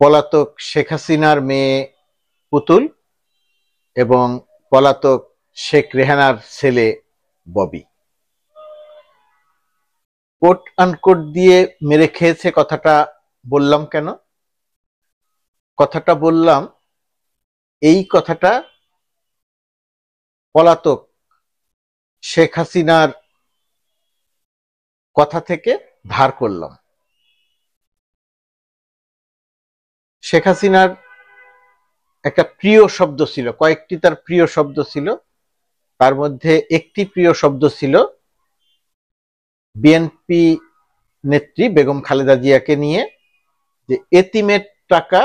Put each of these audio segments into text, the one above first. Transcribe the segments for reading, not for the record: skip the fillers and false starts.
পলাতক শেখ হাসিনার মেয়ে পুতুল এবং পলাতক শেখ রেহানার ছেলে ববি। কোট আনকোট দিয়ে মেরে খেয়েছে কথাটা বললাম কেন? কথাটা বললাম, এই কথাটা পলাতক শেখ হাসিনার কথা থেকে ধার করলাম। শেখ হাসিনার একটা প্রিয় শব্দ ছিল, কয়েকটি তার প্রিয় শব্দ ছিল, তার মধ্যে একটি প্রিয় শব্দ ছিল বিএনপি নেত্রী বেগম খালেদা জিয়াকে নিয়ে, যে এতিমের টাকা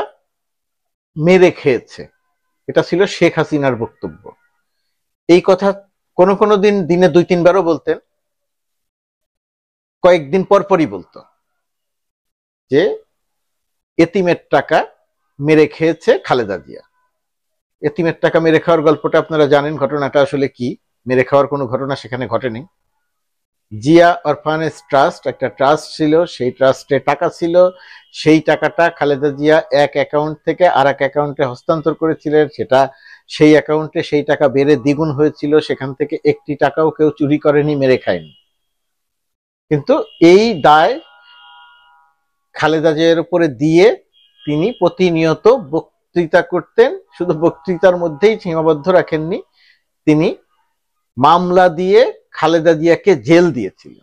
মেরে খেয়েছে। এটা ছিল শেখ হাসিনার বক্তব্য। এই কথা কোনো কোনো দিন দিনে 2-3বারও বলতেন, কয়েকদিন পরপরই বলতো যে এতিমের টাকা মেরে খেয়েছে খালেদা জিয়া। এতিমের টাকা মেরে খাওয়ার গল্পটা আপনারা জানেন, ঘটনাটা আসলে কি। মেরে খাওয়ার কোনো ঘটনা সেখানে ঘটেনি। জিয়া অরফানেজ ট্রাস্ট একটা ট্রাস্ট ছিল, সেই ট্রাস্টে টাকা ছিল, সেই টাকাটা খালেদা জিয়া এক অ্যাকাউন্ট থেকে আর এক অ্যাকাউন্টে হস্তান্তর করেছিলেন। সেটা সেই অ্যাকাউন্টে সেই টাকা বেড়ে দ্বিগুণ হয়েছিল, সেখান থেকে একটি টাকাও কেউ চুরি করেনি, মেরে খায়নি। কিন্তু এই দায় খালেদা জিয়ার উপরে দিয়ে তিনি প্রতিনিয়ত বক্তৃতা করতেন। শুধু বক্তৃতার মধ্যেই সীমাবদ্ধ রাখেননি, তিনি মামলা দিয়ে খালেদা জিয়াকে জেল দিয়েছিল।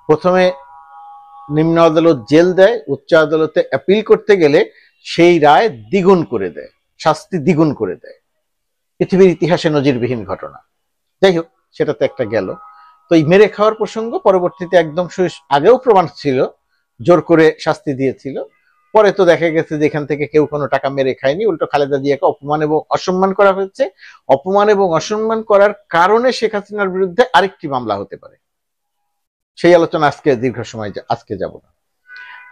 প্রথমে নিম্ন আদালত জেল দেয়, উচ্চ আদালতে অ্যাপিল করতে গেলে সেই রায় দ্বিগুণ করে দেয়, শাস্তি দ্বিগুণ করে দেয়। পৃথিবীর ইতিহাসে নজিরবিহীন ঘটনা। যাই হোক, সেটা তো একটা গেল। তো এই মেরে খাওয়ার প্রসঙ্গ পরবর্তীতে একদম আগেও প্রমাণ ছিল, জোর করে শাস্তি দিয়েছিল। পরে তো দেখা গেছে যে এখান থেকে কেউ কোনো টাকা মেরে খায়নি, উল্টো খালেদা জিয়াকে অপমান এবং অসম্মান করা হয়েছে। অপমান এবং অসম্মান করার কারণে শেখ হাসিনার বিরুদ্ধে আরেকটি মামলা হতে পারে। সেই আলোচনা আজকে দীর্ঘ সময় আজকে যাব না।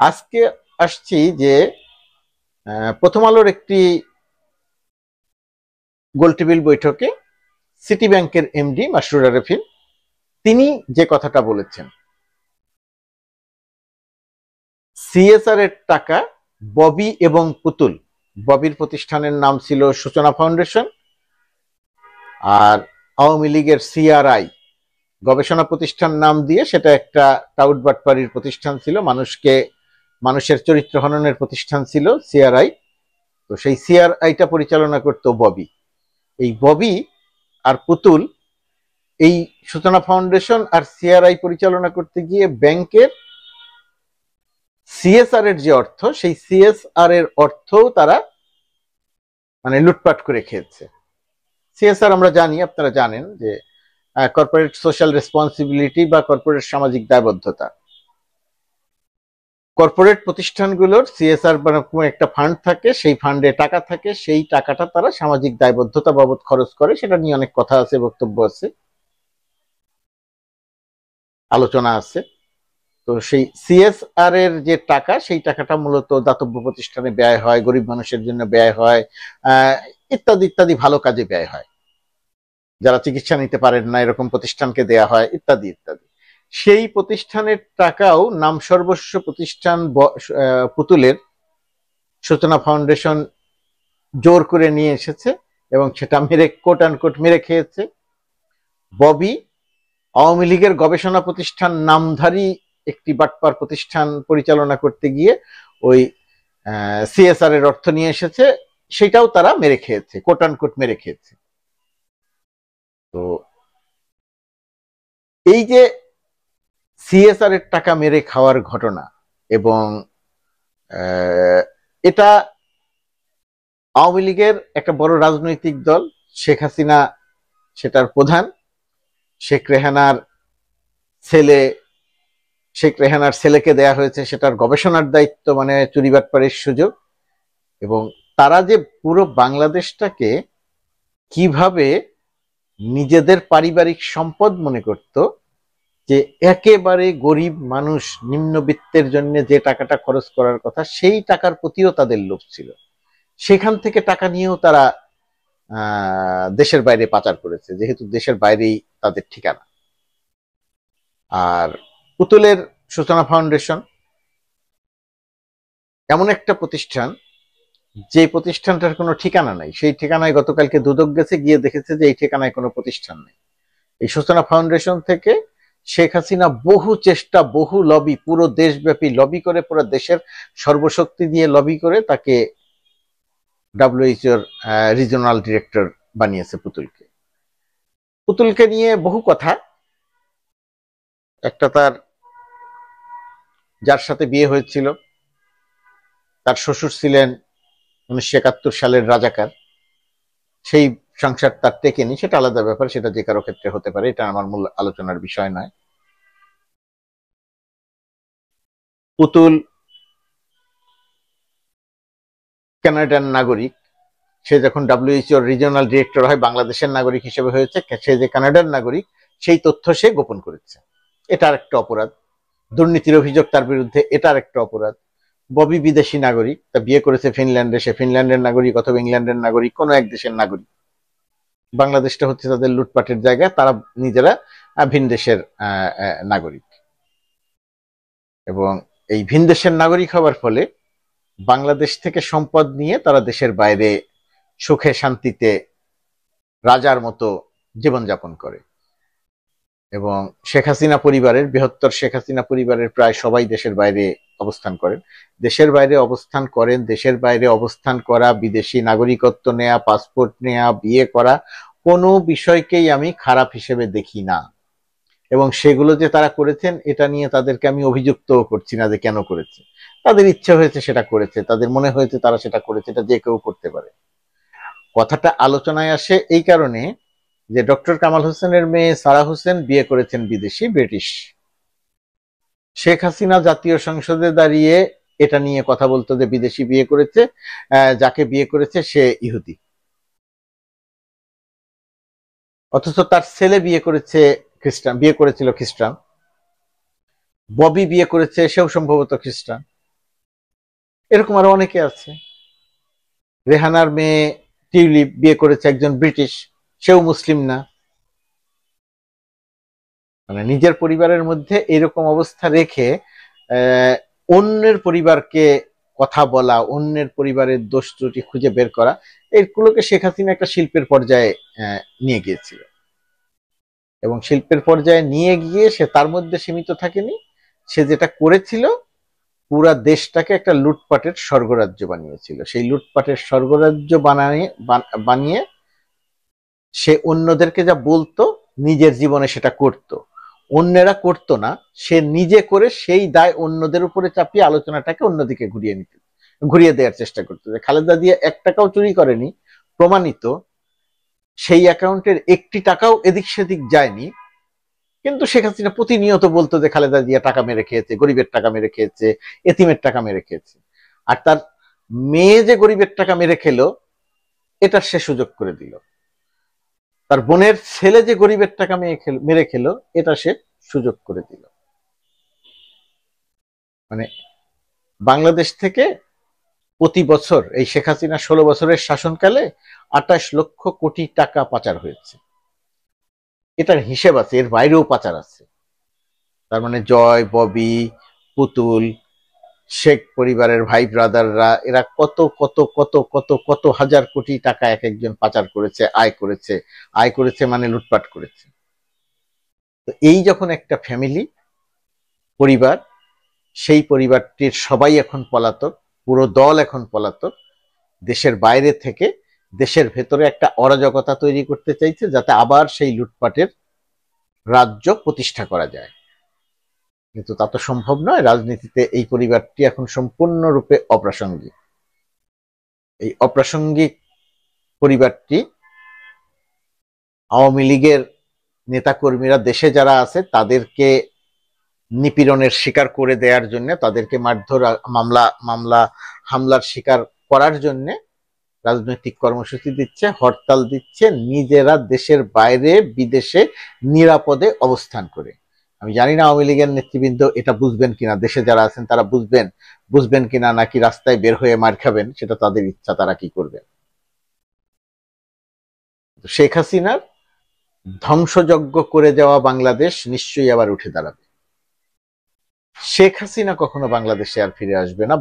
আজকে আসছি যে প্রথম আলোর একটি গোলটেবিল বৈঠকে সিটি ব্যাংকের এমডি মাসরুর আরেফিন তিনি যে কথাটা বলেছেন, সিএসআর এর টাকা ববি এবং পুতুল, ববির প্রতিষ্ঠানের নাম ছিল সূচনা ফাউন্ডেশন, আর আওয়ামী লীগের সিআরআই গবেষণা প্রতিষ্ঠান নাম দিয়ে সেটা একটা টাউট বাটপাড়ির প্রতিষ্ঠান ছিল, মানুষের চরিত্র হননের প্রতিষ্ঠান ছিল সিআরআই। তো সেই সিআরআইটা পরিচালনা করত ববি। এই ববি আর পুতুল এই সূচনা ফাউন্ডেশন আর সিআরআই পরিচালনা করতে গিয়ে ব্যাংকের সিএসআর এর যে অর্থ, সেই সিএসআর এর অর্থও তারা লুটপাট করে খেয়েছে। সিএসআর আমরা জানি, আপনারা জানেন যে কর্পোরেট সোশ্যাল রেসপন্সিবিলিটি বা কর্পোরেট সামাজিক দায়বদ্ধতা। কর্পোরেট প্রতিষ্ঠানগুলোর সিএসআর একটা ফান্ড থাকে, সেই ফান্ডে টাকা থাকে, সেই টাকাটা তারা সামাজিক দায়বদ্ধতা বাবদ খরচ করে। সেটা নিয়ে অনেক কথা আছে, বক্তব্য আছে, আলোচনা আছে। তো সেই সিএসআর এর যে টাকা, সেই টাকাটা মূলত দাতব্য প্রতিষ্ঠানে ব্যয় হয়, গরিব মানুষের জন্য ব্যয় হয়, ইত্যাদি ইত্যাদি ভালো কাজে ব্যয় হয়, যারা চিকিৎসা নিতে পারেন না এরকম প্রতিষ্ঠানকে দেয়া হয়, ইত্যাদি ইত্যাদি। সেই প্রতিষ্ঠানের টাকাও নাম সর্বস্ব প্রতিষ্ঠান পুতুলের সূচনা ফাউন্ডেশন জোর করে নিয়ে এসেছে এবং সেটা মেরে কোট আনকোট মেরে খেয়েছে। ববি আওয়ামী লীগের গবেষণা প্রতিষ্ঠান নামধারী একটি বাটপার প্রতিষ্ঠান পরিচালনা করতে গিয়ে ওই সিএসআর এর অর্থ নিয়ে এসেছে, সেটাও তারা মেরে খেয়েছে, কোট আনকোট মেরে খেয়েছে। তো এই যে সিএসআর এর টাকা মেরে খাওয়ার ঘটনা, এবং এটা আওয়ামী লীগের একটা বড় রাজনৈতিক দল, শেখ হাসিনা সেটার প্রধান, শেখ রেহানার ছেলেকে দেয়া হয়েছে সেটার গবেষণার দায়িত্ব, চুরি বাটপাড়ির সুযোগ। এবং তারা যে পুরো বাংলাদেশটাকে কিভাবে নিজেদের পারিবারিক সম্পদ মনে করত, যে একেবারে গরিব মানুষ নিম্নবিত্তের জন্য যে টাকাটা খরচ করার কথা, সেই টাকার প্রতিও তাদের লোভ ছিল। সেখান থেকে টাকা নিয়েও তারা দেশের বাইরে পাচার করেছে, যেহেতু দেশের বাইরেই তাদের ঠিকানা। আর পুতুলের সূচনা ফাউন্ডেশন, এমন একটা প্রতিষ্ঠান যে প্রতিষ্ঠানটার কোনো ঠিকানা নাই, সেই ঠিকানায় গতকালকে দুদক গেছে, গিয়ে দেখেছে যে এই ঠিকানায় কোনো প্রতিষ্ঠান নেই। এই সূচনা ফাউন্ডেশন থেকে শেখ হাসিনা বহু চেষ্টা, বহু লবি, পুরো দেশব্যাপী লবি করে, পুরো দেশের সর্বশক্তি দিয়ে লবি করে তাকে ডাব্লিউএইচওর রিজিওনাল ডিরেক্টর বানিয়েছে। পুতুলকে নিয়ে বহু কথা। একটা, তার যার সাথে বিয়ে হয়েছিল তার শ্বশুর ছিলেন 1971 সালের রাজাকার, সেই সংসার তার টেকেনি, সেটা আলাদা ব্যাপার, সেটা যে কারো ক্ষেত্রে হতে পারে, এটা আমার মূল আলোচনার বিষয় নয়। পুতুল কানাডিয়ান নাগরিক, সে যখন ডাব্লিউএইচওর রিজিওনাল ডিরেক্টর হয় বাংলাদেশের নাগরিক হিসেবে হয়েছে, সে যে কানাডার নাগরিক সেই তথ্য সে গোপন করেছে, এটা আরেকটা অপরাধ। দুর্নীতির অভিযোগ তার বিরুদ্ধে, এটা আরেকটা অপরাধ। ববি বিদেশি নাগরিক, তা বিয়ে করেছে ফিনল্যান্ডে, সে ফিনল্যান্ডের নাগরিক অথবা ইংল্যান্ডের নাগরিক, কোনো এক দেশের নাগরিক। বাংলাদেশটা হচ্ছে তাদের লুটপাটের জায়গা, তারা নিজেরা ভিন দেশের নাগরিক, এবং এই ভিন দেশের নাগরিক হওয়ার ফলে বাংলাদেশ থেকে সম্পদ নিয়ে তারা দেশের বাইরে সুখে শান্তিতে রাজার মতো জীবনযাপন করে। এবং শেখ হাসিনা পরিবারের, বৃহত্তর শেখ হাসিনা পরিবারের প্রায় সবাই দেশের বাইরে অবস্থান করেন। দেশের বাইরে অবস্থান করেন, দেশের বাইরে অবস্থান করা, বিদেশি নাগরিকত্ব নেয়া, পাসপোর্ট নেয়া, বিয়ে করা, কোনো বিষয়কেই আমি খারাপ হিসেবে দেখি না। এবং সেগুলো যে তারা করেছেন এটা নিয়ে তাদেরকে আমি অভিযুক্ত করছি না যে কেন করেছে, তাদের ইচ্ছে হয়েছে সেটা করেছে, তাদের মনে হয়েছে তারা সেটা করেছে, এটা যে কেউ করতে পারে। কথাটা আলোচনায় আসে এই কারণে যে ডক্টর কামাল হোসেনের মেয়ে সারা হোসেন বিয়ে করেছেন বিদেশি, ব্রিটিশ। শেখ হাসিনা জাতীয় সংসদে দাঁড়িয়ে এটা নিয়ে কথা বলতো যে বিদেশি বিয়ে করেছে, যাকে বিয়ে করেছে সে ইহুদি, অথচ তার ছেলে বিয়ে করেছিল খ্রিস্টান। ববি বিয়ে করেছে, সেও সম্ভবত খ্রিস্টান। এরকম আরো অনেকে আছে। রেহানার মেয়ে টিউলিপ বিয়ে করেছে একজন ব্রিটিশ, সেও মুসলিম না। মানে নিজের পরিবারের মধ্যে এরকম অবস্থা রেখে অন্যের পরিবারকে কথা বলা, অন্যের পরিবারের দোষ ত্রুটি খুঁজে বের করা, এইগুলোকে শেখ হাসিনা একটা শিল্পের পর্যায়ে নিয়ে গিয়েছিল। এবং শিল্পের পর্যায়ে নিয়ে গিয়ে সে তার মধ্যে সীমিত থাকেনি, সে যেটা করেছিল পুরা দেশটাকে একটা লুটপাটের স্বর্গরাজ্য বানিয়েছিল। সেই লুটপাটের স্বর্গরাজ্য বানিয়ে সে অন্যদেরকে যা বলতো নিজের জীবনে সেটা করত, অন্যেরা করতো না, সে নিজে করে সেই দায় অন্যদের উপরে চাপিয়ে আলোচনাটাকে অন্যদিকে ঘুরিয়ে দেওয়ার চেষ্টা করতো। যে খালেদা জিয়া 1 টাকাও চুরি করেনি, প্রমাণিত, সেই অ্যাকাউন্টের 1টি টাকাও এদিক সেদিক যায়নি, কিন্তু শেখ হাসিনা প্রতিনিয়ত বলতো যে খালেদা জিয়া টাকা মেরে খেয়েছে, গরিবের টাকা মেরে খেয়েছে, এতিমের টাকা মেরে খেয়েছে। আর তার মেয়ে যে গরিবের টাকা মেরে খেলো এটা সে সুযোগ করে দিল। তার বোনের ছেলে যে গরিবের টাকা মেরে খেলো এটা সে সুযোগ করে দিল। মানে বাংলাদেশ থেকে প্রতি বছর এই শেখ হাসিনা 16 বছরের শাসনকালে 28 লক্ষ কোটি টাকা পাচার হয়েছে। এটার হিসেব আছে, এর বাইরেও পাচার আছে। তার মানে জয়, ববি, পুতুল, শেখ পরিবারের ভাই ব্রাদাররা, এরা কত কত কত কত কত হাজার কোটি টাকা এক একজন পাচার করেছে, আয় করেছে মানে লুটপাট করেছে। তো এই যখন একটা ফ্যামিলি, পরিবার, সেই পরিবারটির সবাই এখন পলাতক, পুরো দল এখন পলাতক, দেশের বাইরে থেকে দেশের ভেতরে একটা অরাজকতা তৈরি করতে চাইছে যাতে আবার সেই লুটপাটের রাজ্য প্রতিষ্ঠা করা যায়। কিন্তু তা তো সম্ভব নয়। রাজনীতিতে এই পরিবারটি এখন সম্পূর্ণরূপে অপ্রাসঙ্গিক। এই অপ্রাসঙ্গিক পরিবারটি আওয়ামী লীগের নেতাকর্মীরা দেশে যারা আছে তাদেরকে নিপীড়নের শিকার করে দেওয়ার জন্য, তাদেরকে মারধর, হামলার শিকার করার জন্য রাজনৈতিক কর্মসূচি দিচ্ছে, হরতাল দিচ্ছে, নিজেরা দেশের বাইরে বিদেশে নিরাপদে অবস্থান করে। আমি জানি না আওয়ামী লীগের নেতৃবৃন্দ এটা বুঝবেন কিনা, দেশে যারা আছেন তারা বুঝবেন কিনা, নাকি রাস্তায় বের হয়ে মার খাবেন, সেটা তাদের ইচ্ছা, তারা কি করবেন। শেখ হাসিনার ধ্বংসযজ্ঞ করে যাওয়া বাংলাদেশ নিশ্চয়ই আবার উঠে দাঁড়াবে। শেখ হাসিনা কখনো বাংলাদেশে আর ফিরে আসবে না।